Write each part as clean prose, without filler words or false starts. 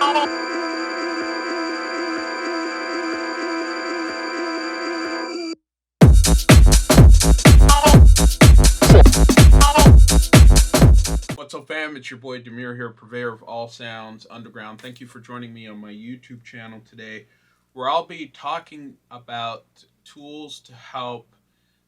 What's up, fam? It's your boy Demuir here, purveyor of all sounds underground. Thank you for joining me on my YouTube channel today, where I'll be talking about tools to help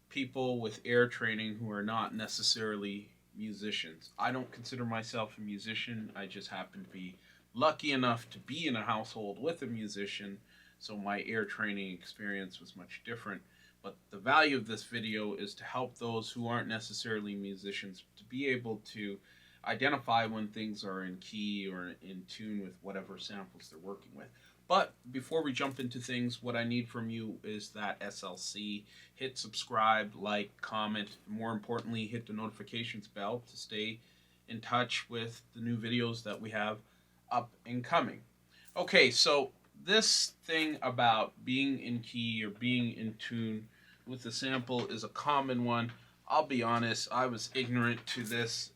people with air training who are not necessarily musicians. I don't consider myself a musician. I just happen to be lucky enough to be in a household with a musician, so my air training experience was much different. But the value of this video is to help those who aren't necessarily musicians to be able to identify when things are in key or in tune with whatever samples they're working with. But before we jump into things, what I need from you is that SLC. Hit subscribe, like, comment, more importantly, hit the notifications bell to stay in touch with the new videos that we have up and coming. Okay, so this thing about being in key or being in tune with the sample is a common one. I'll be honest, I was ignorant to this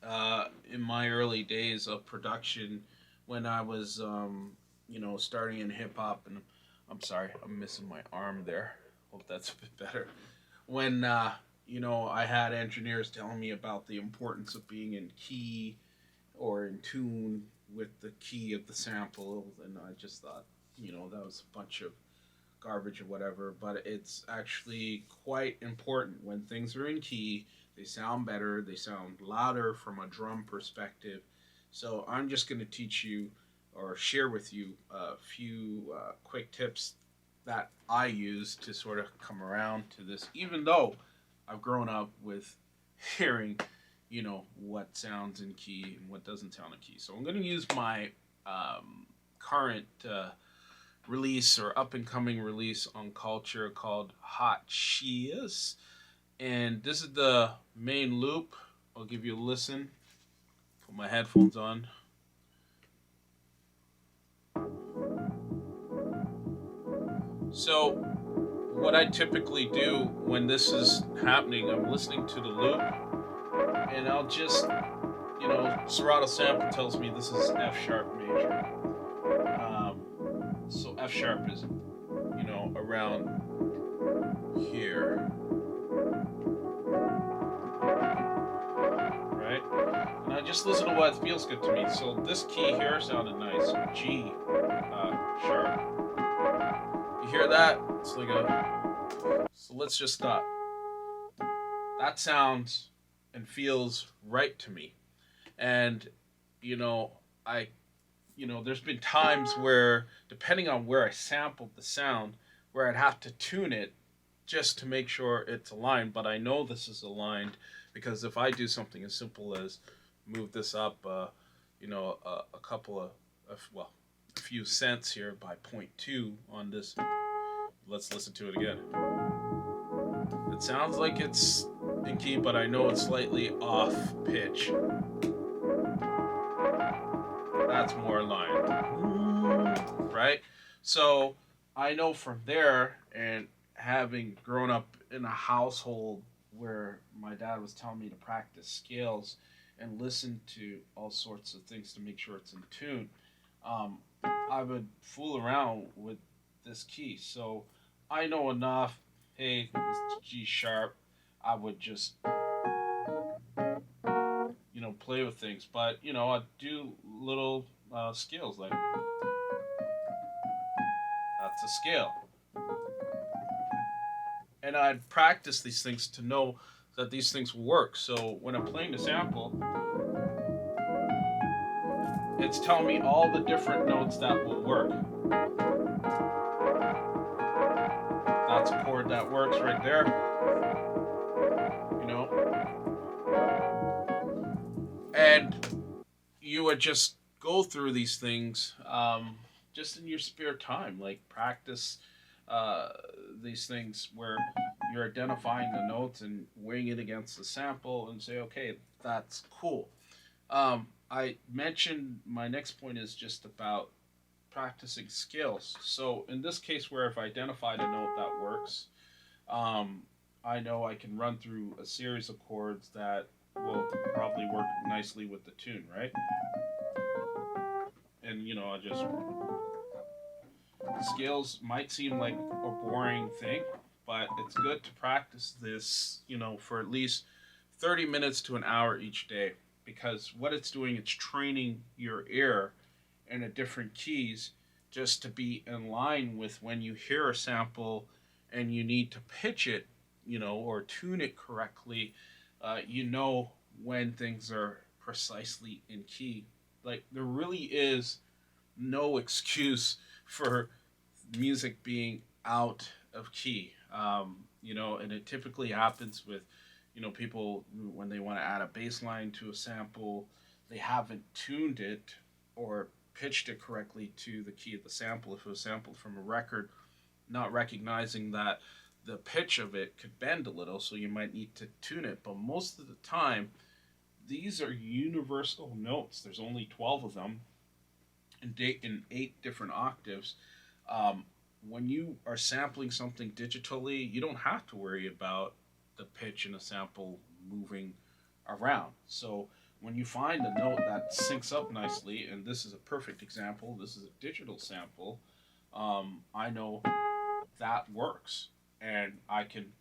in my early days of production when I was, starting in hip hop. And I'm sorry, I'm missing my arm there. Hope that's a bit better. When, I had engineers telling me about the importance of being in key or in tune with the key of the sample, and I just thought, that was a bunch of garbage or whatever, but it's actually quite important. When things are in key, they sound better, they sound louder from a drum perspective. So I'm just going to teach you or share with you a few quick tips that I use to sort of come around to this, even though I've grown up with hearing, what sounds in key and what doesn't sound in key. So I'm going to use my current release or up and coming release on Kultur called Hotsheeeeeizzzz, and this is the main loop. I'll give you a listen. Put my headphones on. So what I typically do when this is happening, I'm listening to the loop and I'll just, Serato sample tells me this is F sharp major. So F sharp is, around here, right? And I just listen to what feels good to me. So this key here sounded nice, G sharp. You hear that? It's like so let's just stop. That sounds and feels right to me. And, there's been times where, depending on where I sampled the sound, where I'd have to tune it just to make sure it's aligned. But I know this is aligned because if I do something as simple as move this up, a couple of, a few cents here by 0.2 on this, let's listen to it again. It sounds like it's in key, but I know it's slightly off pitch. That's more aligned, right? So I know from there, and having grown up in a household where my dad was telling me to practice scales and listen to all sorts of things to make sure it's in tune, I would fool around with this key. So I know enough. Hey, this G sharp. I would just play with things, but I'd do little scales like that's a scale, and I'd practice these things to know that these things will work. So when I'm playing the sample, it's telling me all the different notes that will work. That's a chord that works right there. And you would just go through these things just in your spare time, like practice these things where you're identifying the notes and weighing it against the sample and say, okay, that's cool. I mentioned my next point is just about practicing scales. So in this case, where I've identified a note that works, I know I can run through a series of chords that will probably work nicely with the tune, right? and you know, I just scales might seem like a boring thing, but it's good to practice this, you know, for at least 30 minutes to an hour each day, because what it's doing, it's training your ear in a different keys just to be in line with when you hear a sample and you need to pitch it, you know, or tune it correctly. You know when things are precisely in key. Like, there really is no excuse for music being out of key. You know, and it typically happens with, you know, people when they want to add a bass line to a sample, they haven't tuned it or pitched it correctly to the key of the sample. If it was sampled from a record, not recognizing that the pitch of it could bend a little, so you might need to tune it. But most of the time, these are universal notes. There's only 12 of them in 8 different octaves. When you are sampling something digitally, you don't have to worry about the pitch in a sample moving around. So when you find a note that syncs up nicely, and this is a perfect example, this is a digital sample, I know that works. And I can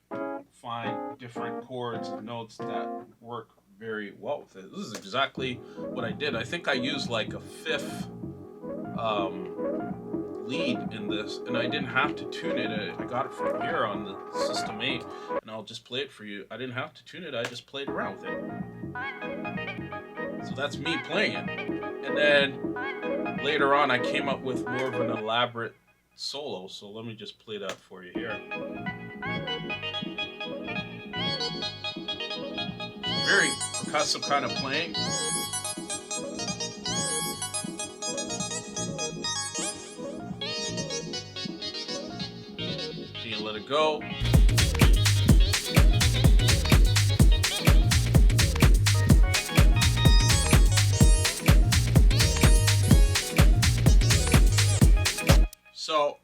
find different chords and notes that work very well with it. This is exactly what I did. I think I used like a 5th lead in this, and I didn't have to tune it. I got it from here on the System 8, and I'll just play it for you. I didn't have to tune it, I just played around with it. So that's me playing it. And then later on, I came up with more of an elaborate solo, so let me just play that for you here. Very percussive kind of playing. Can you let it go? So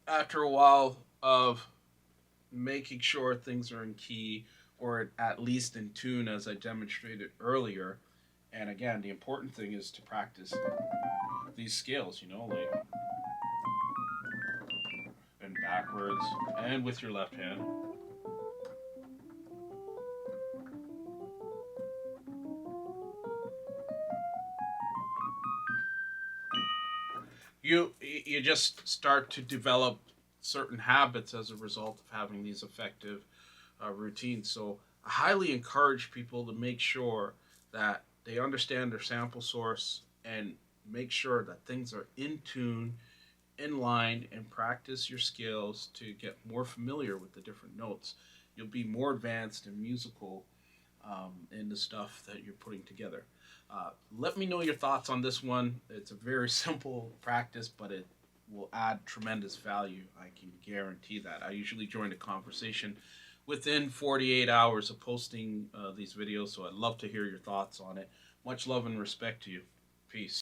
after a while of making sure things are in key, or at least in tune, as I demonstrated earlier, and again, the important thing is to practice these scales, you know, like, and backwards, and with your left hand. You just start to develop certain habits as a result of having these effective routines. So I highly encourage people to make sure that they understand their sample source and make sure that things are in tune, in line, and practice your skills to get more familiar with the different notes. You'll be more advanced and musical in the stuff that you're putting together. Let me know your thoughts on this one. It's a very simple practice, but it will add tremendous value. I can guarantee that. I usually join a conversation within 48 hours of posting these videos, so I'd love to hear your thoughts on it. Much love and respect to you. Peace.